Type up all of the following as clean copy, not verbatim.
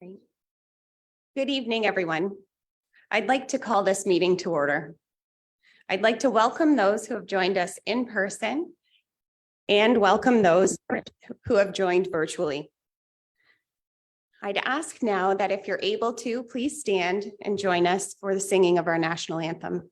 Great. Good evening, everyone. I'd like to call this meeting to order. I'd like to welcome those who have joined us in person and welcome those who have joined virtually. I'd ask now that if you're able to, please stand and join us for the singing of our national anthem.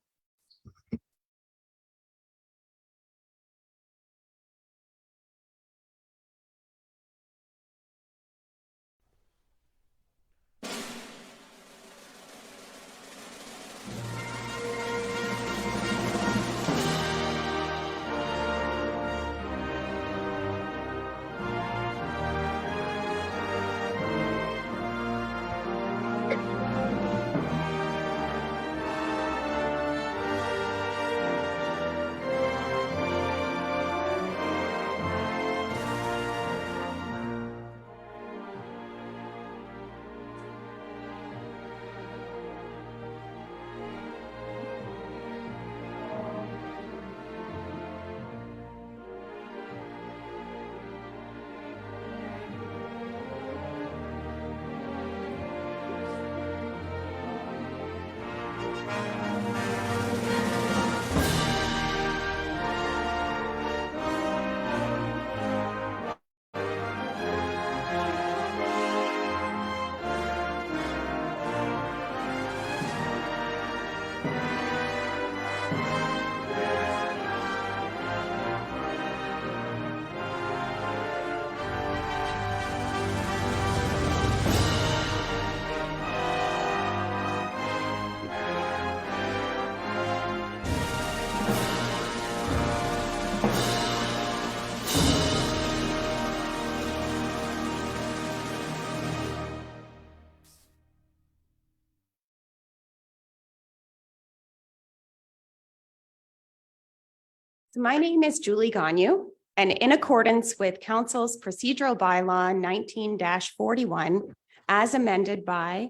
My name is Julie Gagnon, and in accordance with Council's procedural bylaw 19-41, as amended by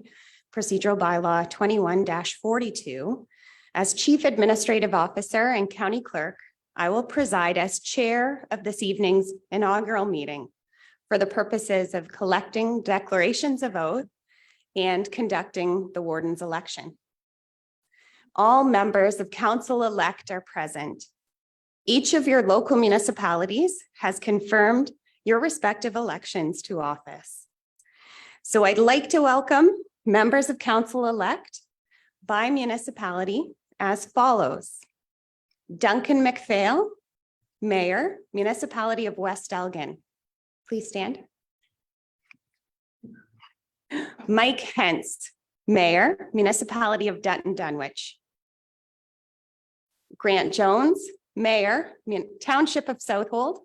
procedural bylaw 21-42, as Chief Administrative Officer and County Clerk, I will preside as chair of this evening's inaugural meeting for the purposes of collecting declarations of oath and conducting the warden's election. All members of council-elect are present. Each of your local municipalities has confirmed your respective elections to office. So I'd like to welcome members of council-elect by municipality as follows. Duncan McPhail, Mayor, Municipality of West Elgin. Please stand. Mike Hentz, Mayor, Municipality of Dutton Dunwich. Grant Jones, Mayor, Township of Southold.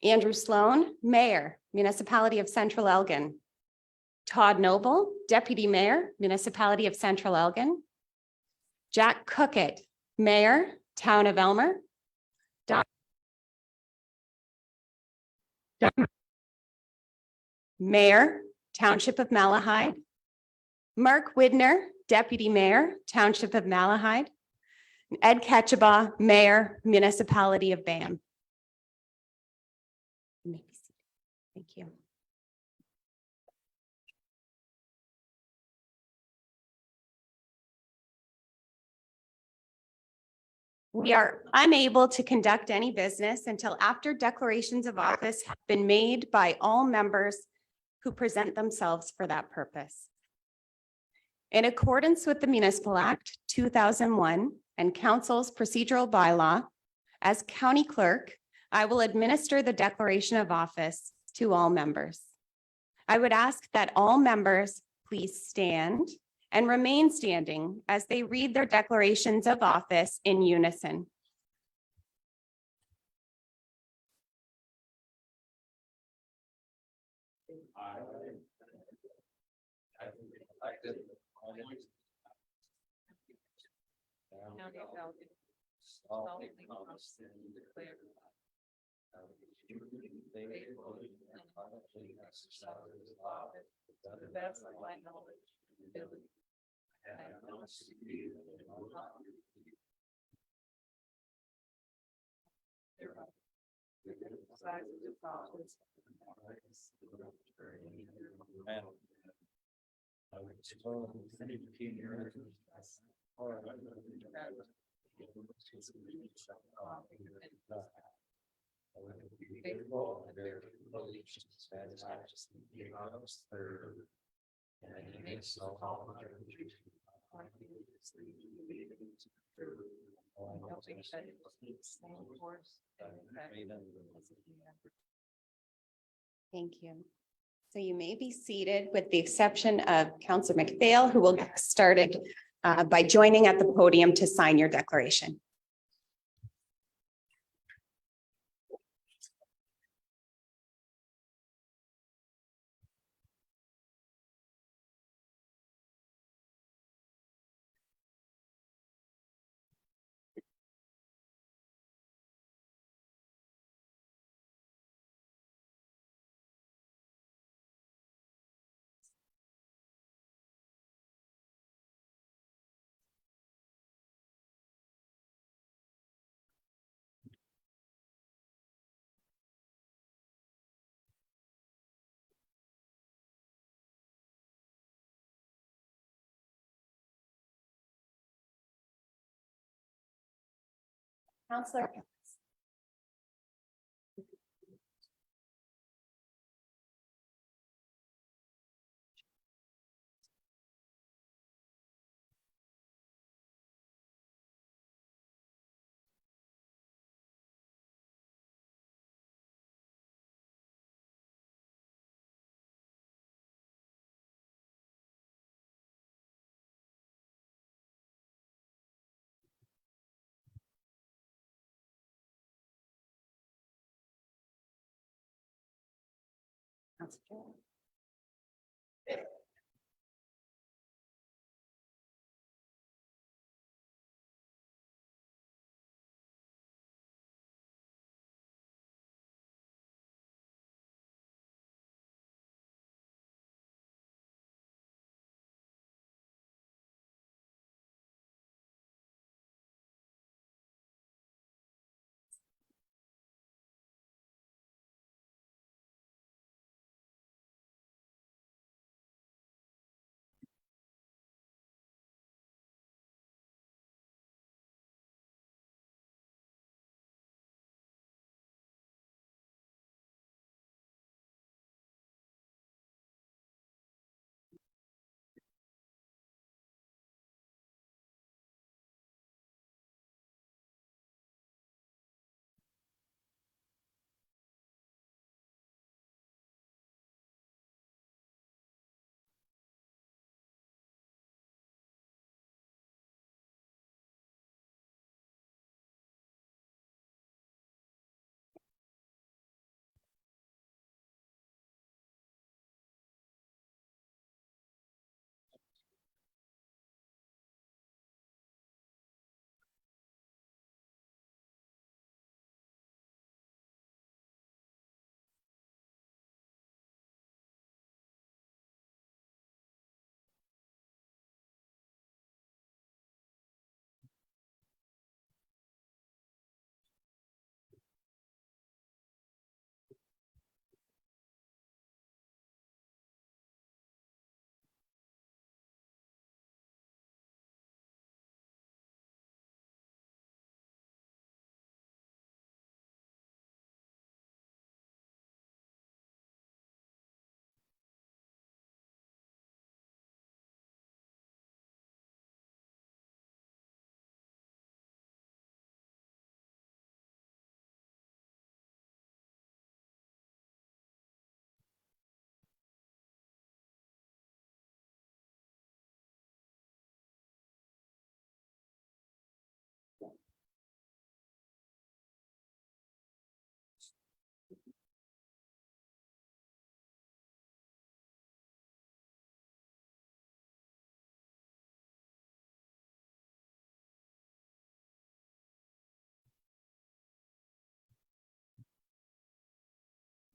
Andrew Sloan, Mayor, Municipality of Central Elgin. Todd Noble, Deputy Mayor, Municipality of Central Elgin. Jack Cookett, Mayor, Town of Elmer. Mayor, Township of Malahide. Mark Widner, Deputy Mayor, Township of Malahide. Ed Ketchabaugh, Mayor, Municipality of Bam. Thank you. We are unable to conduct any business until after declarations of office have been made by all members who present themselves for that purpose. In accordance with the Municipal Act 2001 and Council's procedural bylaw, as County Clerk, I will administer the declaration of office to all members. I would ask that all members please stand and remain standing as they read their declarations of office in unison. Thank you. So you may be seated with the exception of Councillor McPhail, who will get started by joining at the podium to sign your declaration. Councillor.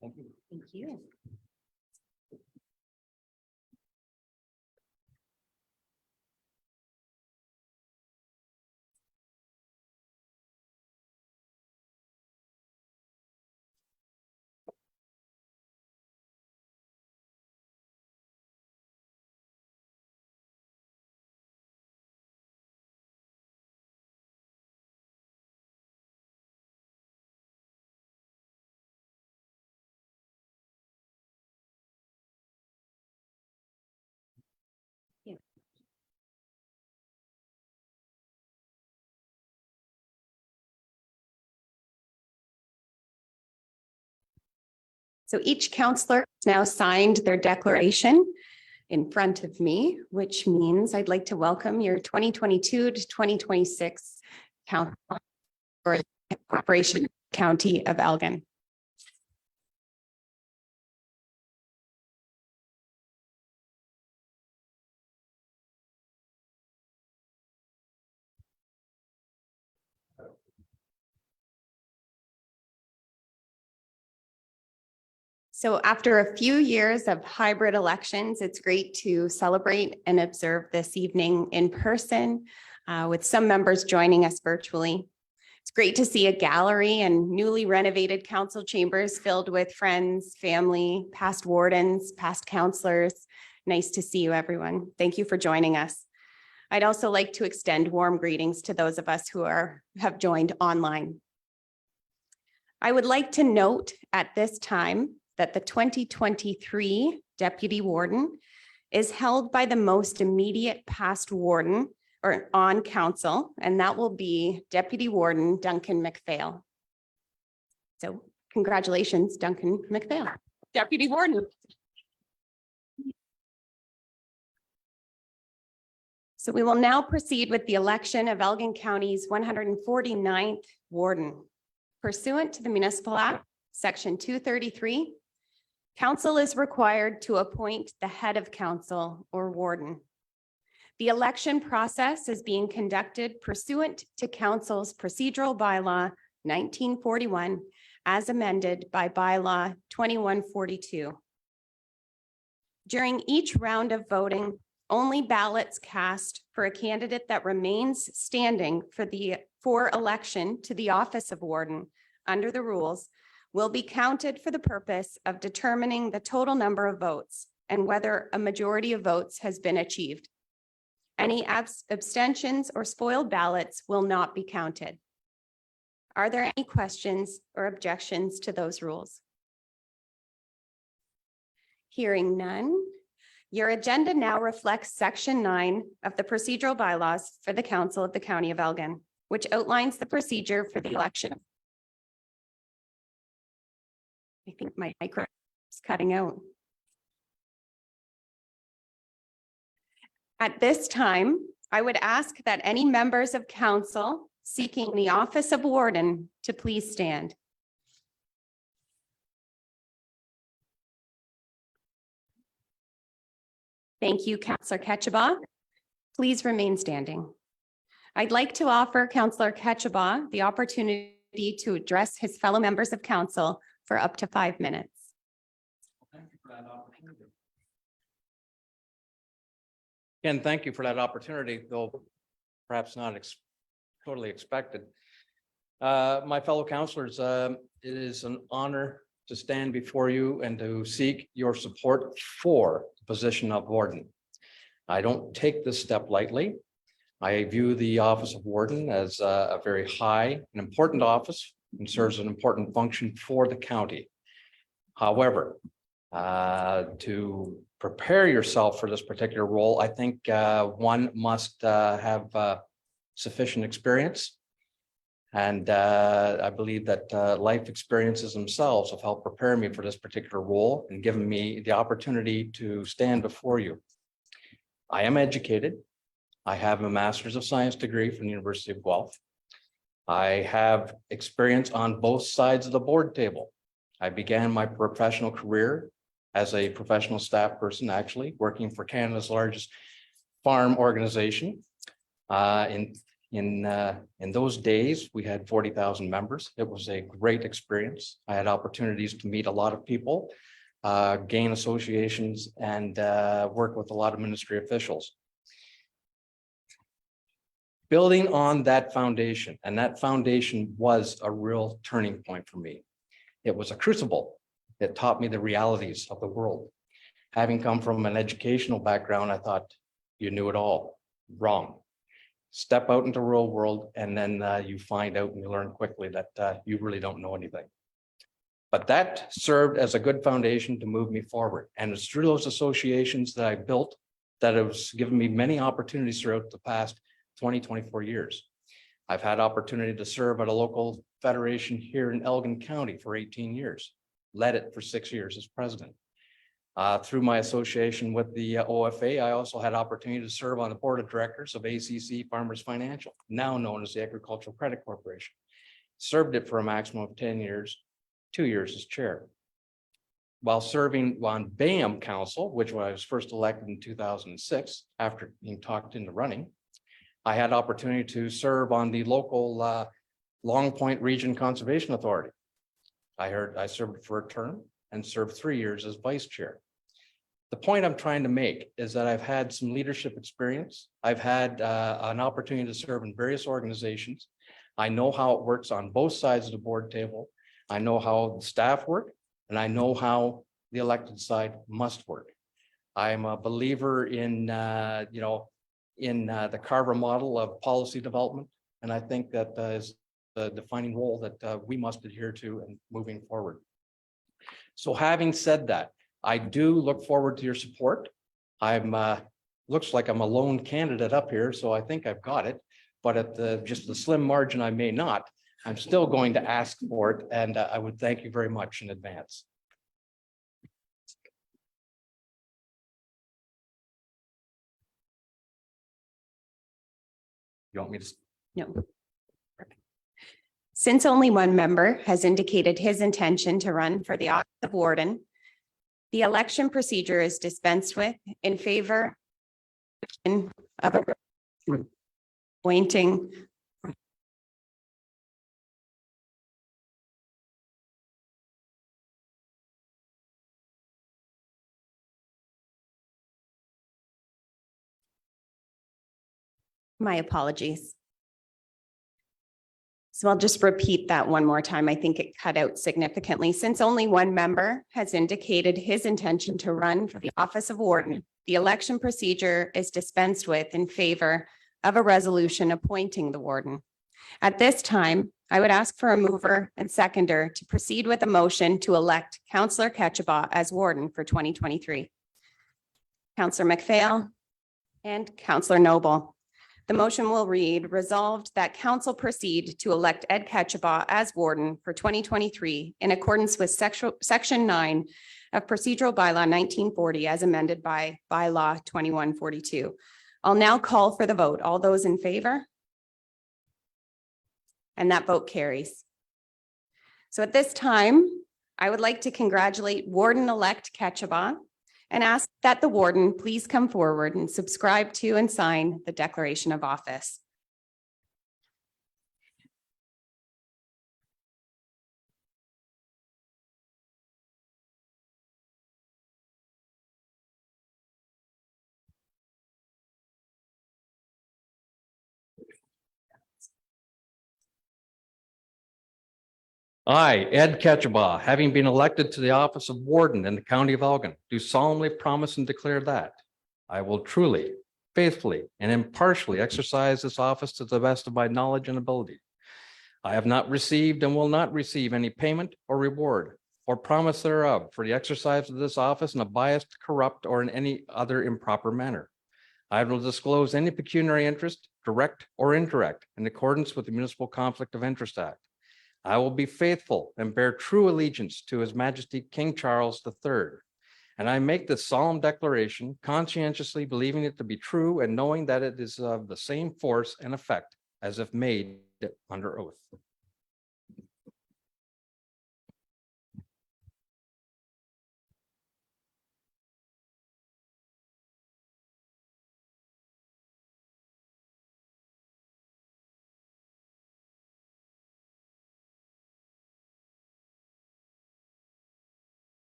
Thank you. So each counselor has now signed their declaration in front of me, which means I'd like to welcome your 2022 to 2026 council for the Corporation County of Elgin. So after a few years of hybrid elections, it's great to celebrate and observe this evening in person with some members joining us virtually. It's great to see a gallery and newly renovated council chambers filled with friends, family, past wardens, past counselors. Nice to see you, everyone. Thank you for joining us. I'd also like to extend warm greetings to those of us who have joined online. I would like to note at this time that the 2023 Deputy Warden is held by the most immediate past warden or on council, and that will be Deputy Warden Duncan McPhail. So congratulations, Duncan McPhail, Deputy Warden. So we will now proceed with the election of Elgin County's 149th Warden. Pursuant to the Municipal Act, Section 233, council is required to appoint the head of council or warden. The election process is being conducted pursuant to council's procedural bylaw 1941 as amended by bylaw 2142. During each round of voting, only ballots cast for a candidate that remains standing for election to the office of warden under the rules will be counted for the purpose of determining the total number of votes and whether a majority of votes has been achieved. Any abstentions or spoiled ballots will not be counted. Are there any questions or objections to those rules? Hearing none, your agenda now reflects Section 9 of the procedural bylaws for the Council of the County of Elgin, which outlines the procedure for the election. I think my micro is cutting out. At this time, I would ask that any members of council seeking the office of warden to please stand. Thank you, Councillor Ketchabah. Please remain standing. I'd like to offer Councillor Ketchabah the opportunity to address his fellow members of council for up to 5 minutes. Thank you for that opportunity. Again, thank you for that opportunity, though perhaps not totally expected. My fellow councillors, it is an honor to stand before you and to seek your support for the position of warden. I don't take this step lightly. I view the office of warden as a very high and important office and serves an important function for the county. However, to prepare yourself for this particular role, I think one must have sufficient experience. And I believe that life experiences themselves have helped prepare me for this particular role and given me the opportunity to stand before you. I am educated. I have a Master's of Science degree from the University of Guelph. I have experience on both sides of the board table. I began my professional career as a professional staff person, actually working for Canada's largest farm organization. In those days, we had 40,000 members. It was a great experience. I had opportunities to meet a lot of people, gain associations, and work with a lot of ministry officials. Building on that foundation, and that foundation was a real turning point for me. It was a crucible that taught me the realities of the world. Having come from an educational background, I thought you knew it all. Wrong. Step out into the real world, and then you find out and you learn quickly that you really don't know anything. But that served as a good foundation to move me forward. And it's through those associations that I built that has given me many opportunities throughout the past 24 years. I've had opportunity to serve at a local federation here in Elgin County for 18 years. led it for 6 years as president. Through my association with the OFA, I also had opportunity to serve on the board of directors of ACC Farmers Financial, now known as the Agricultural Credit Corporation. Served it for a maximum of 10 years, 2 years as chair. While serving on BAM Council, which I was first elected in 2006, after being talked into running, I had opportunity to serve on the local Long Point Region Conservation Authority. I served for a term and served 3 years as vice chair. The point I'm trying to make is that I've had some leadership experience. I've had an opportunity to serve in various organizations. I know how it works on both sides of the board table. I know how the staff work, and I know how the elected side must work. I'm a believer in, the Carver model of policy development, and I think that is the defining role that we must adhere to in moving forward. So having said that, I do look forward to your support. Looks like I'm a lone candidate up here, so I think I've got it. But at just the slim margin I may not, I'm still going to ask for it, and I would thank you very much in advance. You want me to? No. Since only one member has indicated his intention to run for the office of warden, the election procedure is dispensed with in favor of appointing my apologies. So I'll just repeat that one more time. I think it cut out significantly. Since only one member has indicated his intention to run for the office of warden, the election procedure is dispensed with in favor of a resolution appointing the warden. At this time, I would ask for a mover and seconder to proceed with a motion to elect Councillor Ketchabah as warden for 2023. Councillor McPhail and Councillor Noble. The motion will read, resolved that council proceed to elect Ed Ketchabah as warden for 2023 in accordance with section 9 of procedural bylaw 1940 as amended by bylaw 2142. I'll now call for the vote. All those in favor? And that vote carries. So at this time, I would like to congratulate Warden-elect Ketchabah and ask that the warden please come forward and subscribe to and sign the declaration of office. I, Ed Ketchabah, having been elected to the office of warden in the county of Elgin, do solemnly promise and declare that I will truly, faithfully, and impartially exercise this office to the best of my knowledge and ability. I have not received and will not receive any payment or reward or promise thereof for the exercise of this office in a biased, corrupt, or in any other improper manner. I will disclose any pecuniary interest, direct or indirect, in accordance with the Municipal Conflict of Interest Act. I will be faithful and bear true allegiance to His Majesty King Charles III. And I make this solemn declaration conscientiously believing it to be true and knowing that it is of the same force and effect as if made under oath.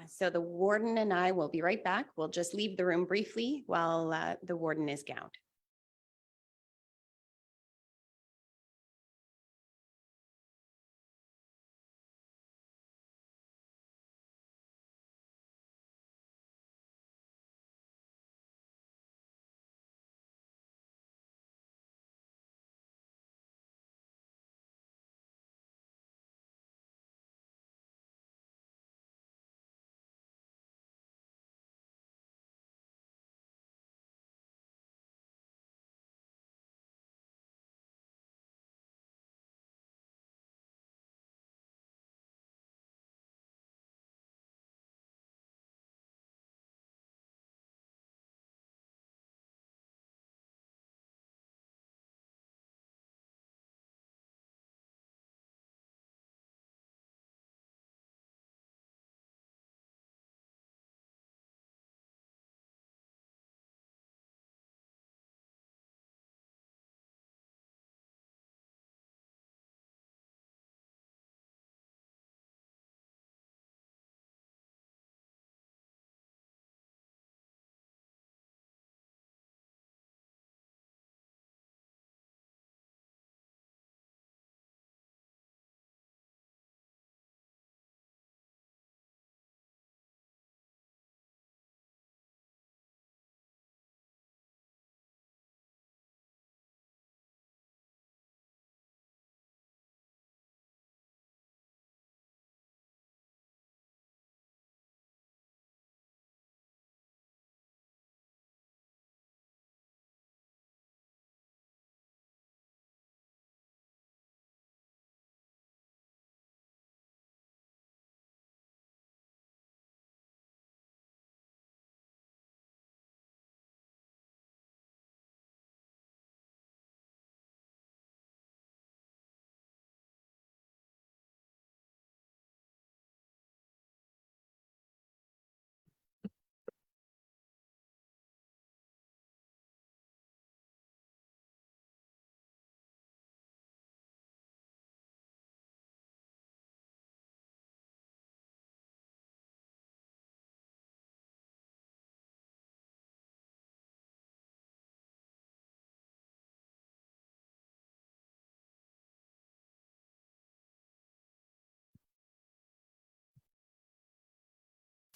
So the warden and I will be right back. We'll just leave the room briefly while the warden is gowned.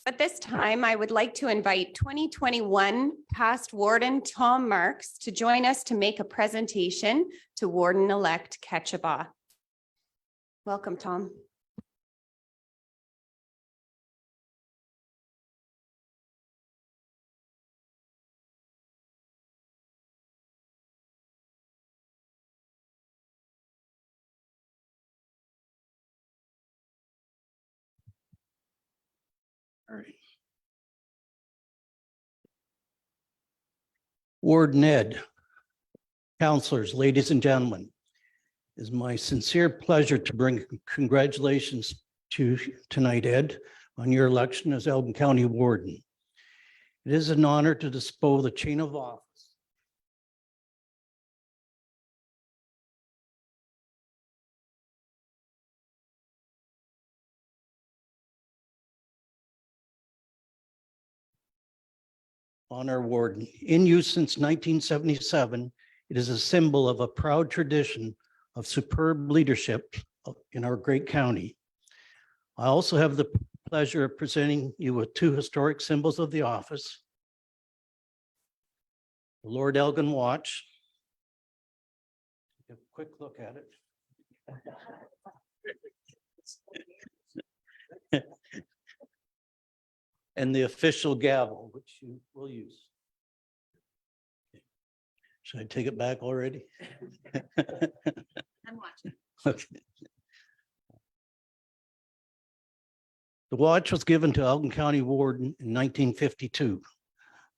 At this time, I would like to invite 2021 past Warden Tom Marks to join us to make a presentation to Warden-elect Ketchabaugh. Welcome, Tom. All right. Warden Ed, counselors, ladies and gentlemen, it is my sincere pleasure to bring congratulations to tonight, Ed, on your election as Elgin County Warden. It is an honor to display the chain of office on our warden. In use since 1977, it is a symbol of a proud tradition of superb leadership in our great county. I also have the pleasure of presenting you with two historic symbols of the office. The Lord Elgin Watch. Take a quick look at it. And the official gavel, which you will use. Should I take it back already? I'm watching. Okay. The watch was given to Elgin County Warden in 1952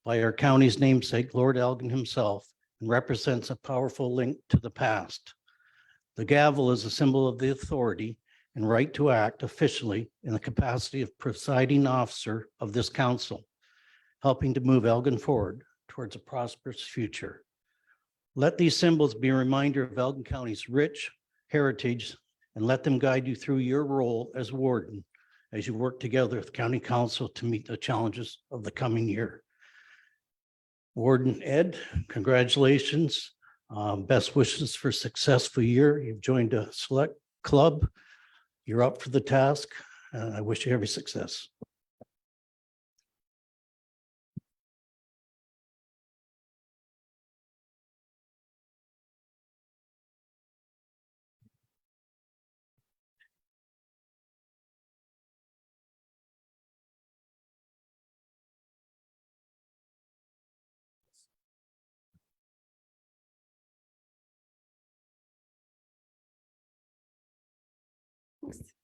by our county's namesake, Lord Elgin himself, and represents a powerful link to the past. The gavel is a symbol of the authority and right to act officially in the capacity of presiding officer of this council, helping to move Elgin forward towards a prosperous future. Let these symbols be a reminder of Elgin County's rich heritage and let them guide you through your role as warden as you work together with County Council to meet the challenges of the coming year. Warden Ed, congratulations. Best wishes for a successful year. You've joined a select club. You're up for the task. I wish you every success.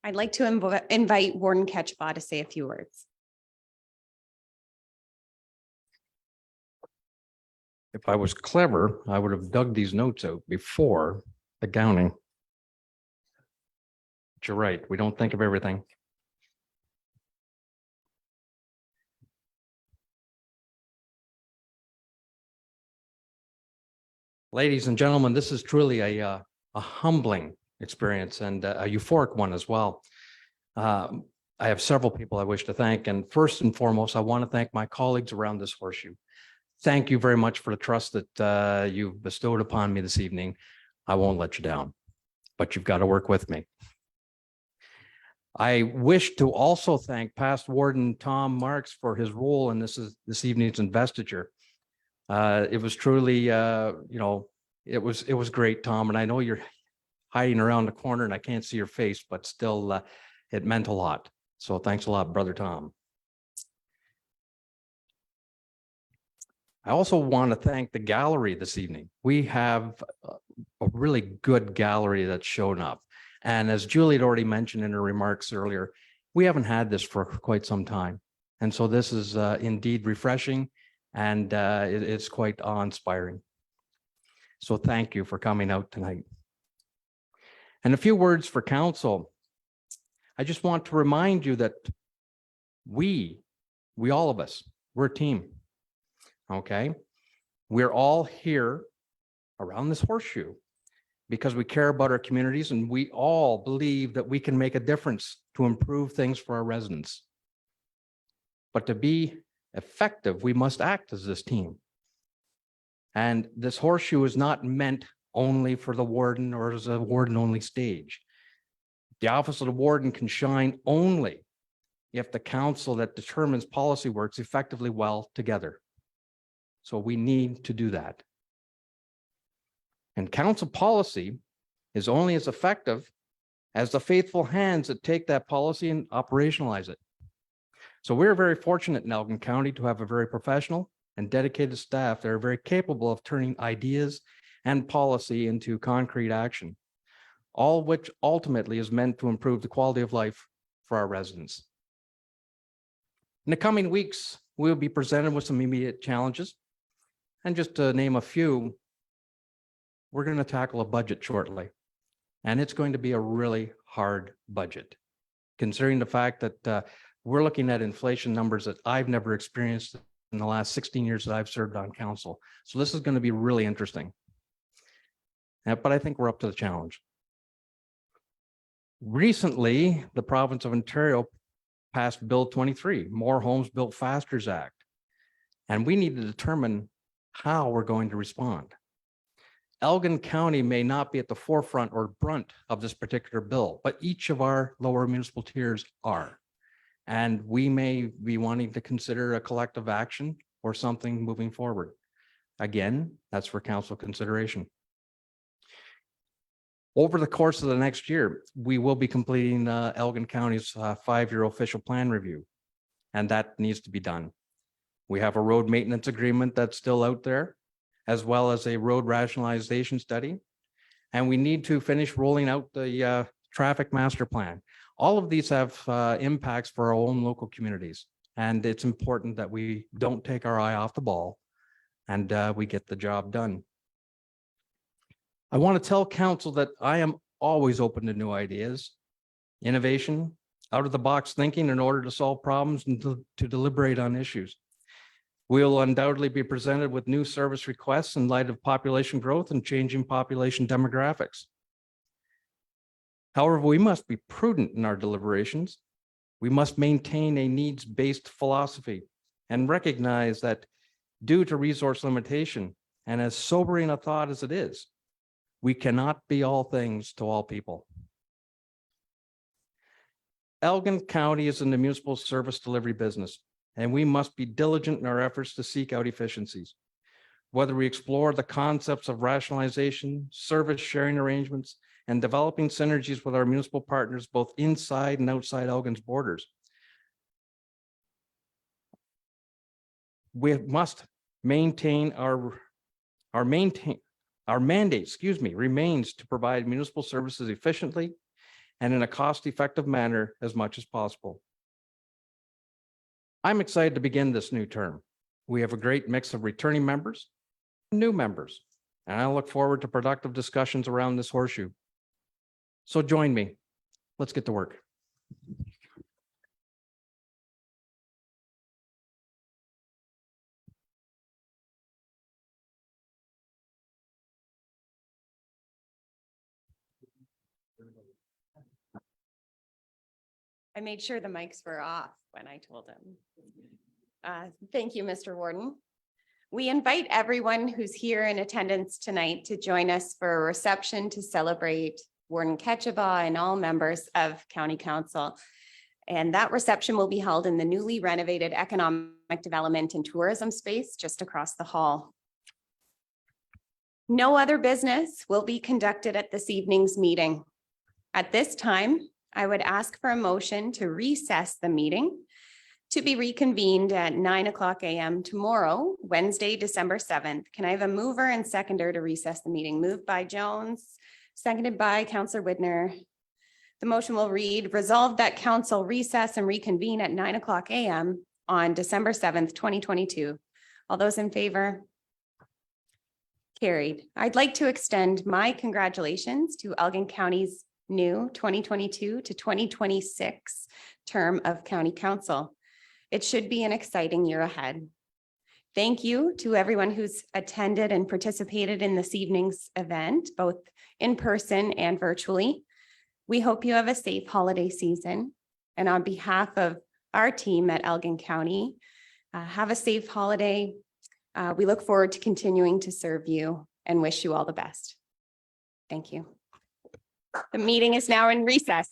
I'd like to invite Warden Ketchabaugh to say a few words. If I was clever, I would have dug these notes out before the gowning. But you're right, we don't think of everything. Ladies and gentlemen, this is truly a humbling experience and a euphoric one as well. I have several people I wish to thank, and first and foremost, I want to thank my colleagues around this horseshoe. Thank you very much for the trust that you've bestowed upon me this evening. I won't let you down, but you've got to work with me. I wish to also thank past Warden Tom Marks for his role in this evening's investiture. It was truly, it was great, Tom, and I know you're hiding around the corner and I can't see your face, but still, it meant a lot. So thanks a lot, Brother Tom. I also want to thank the gallery this evening. We have a really good gallery that's shown up. And as Julie had already mentioned in her remarks earlier, we haven't had this for quite some time. And so this is indeed refreshing and it's quite awe-inspiring. So thank you for coming out tonight. And a few words for council. I just want to remind you that we all of us, we're a team. Okay, we're all here around this horseshoe because we care about our communities and we all believe that we can make a difference to improve things for our residents. But to be effective, we must act as this team. And this horseshoe is not meant only for the warden or as a warden only stage. The office of the warden can shine only if the council that determines policy works effectively well together. So we need to do that. And council policy is only as effective as the faithful hands that take that policy and operationalize it. So we're very fortunate in Elgin County to have a very professional and dedicated staff that are very capable of turning ideas and policy into concrete action, all which ultimately is meant to improve the quality of life for our residents. In the coming weeks, we'll be presented with some immediate challenges. And just to name a few, we're going to tackle a budget shortly. And it's going to be a really hard budget, considering the fact that we're looking at inflation numbers that I've never experienced in the last 16 years that I've served on council. So this is going to be really interesting. But I think we're up to the challenge. Recently, the province of Ontario passed Bill 23, More Homes Built Faster's Act. And we need to determine how we're going to respond. Elgin County may not be at the forefront or brunt of this particular bill, but each of our lower municipal tiers are. And we may be wanting to consider a collective action or something moving forward. Again, that's for council consideration. Over the course of the next year, we will be completing Elgin County's 5-year official plan review, and that needs to be done. We have a road maintenance agreement that's still out there, as well as a road rationalization study. And we need to finish rolling out the traffic master plan. All of these have impacts for our own local communities. And it's important that we don't take our eye off the ball and we get the job done. I want to tell council that I am always open to new ideas, innovation, out of the box thinking in order to solve problems and to deliberate on issues. We'll undoubtedly be presented with new service requests in light of population growth and changing population demographics. However, we must be prudent in our deliberations. We must maintain a needs-based philosophy and recognize that due to resource limitation, and as sobering a thought as it is, we cannot be all things to all people. Elgin County is in the municipal service delivery business, and we must be diligent in our efforts to seek out efficiencies. Whether we explore the concepts of rationalization, service sharing arrangements, and developing synergies with our municipal partners, both inside and outside Elgin's borders. We must maintain our mandate, remains to provide municipal services efficiently and in a cost-effective manner as much as possible. I'm excited to begin this new term. We have a great mix of returning members and new members, and I look forward to productive discussions around this horseshoe. So join me. Let's get to work. I made sure the mics were off when I told him. Thank you, Mr. Warden. We invite everyone who's here in attendance tonight to join us for a reception to celebrate Warden Ketchaba and all members of County Council. And that reception will be held in the newly renovated Economic Development and Tourism space just across the hall. No other business will be conducted at this evening's meeting. At this time, I would ask for a motion to recess the meeting to be reconvened at 9:00 a.m. tomorrow, Wednesday, December 7th. Can I have a mover and seconder to recess the meeting? Moved by Jones, seconded by Councillor Widner. The motion will read, resolved that council recess and reconvene at 9:00 a.m. on December 7th, 2022. All those in favor? Carried. I'd like to extend my congratulations to Elgin County's new 2022 to 2026 term of County Council. It should be an exciting year ahead. Thank you to everyone who's attended and participated in this evening's event, both in person and virtually. We hope you have a safe holiday season. And on behalf of our team at Elgin County, have a safe holiday. We look forward to continuing to serve you and wish you all the best. Thank you. The meeting is now in recess.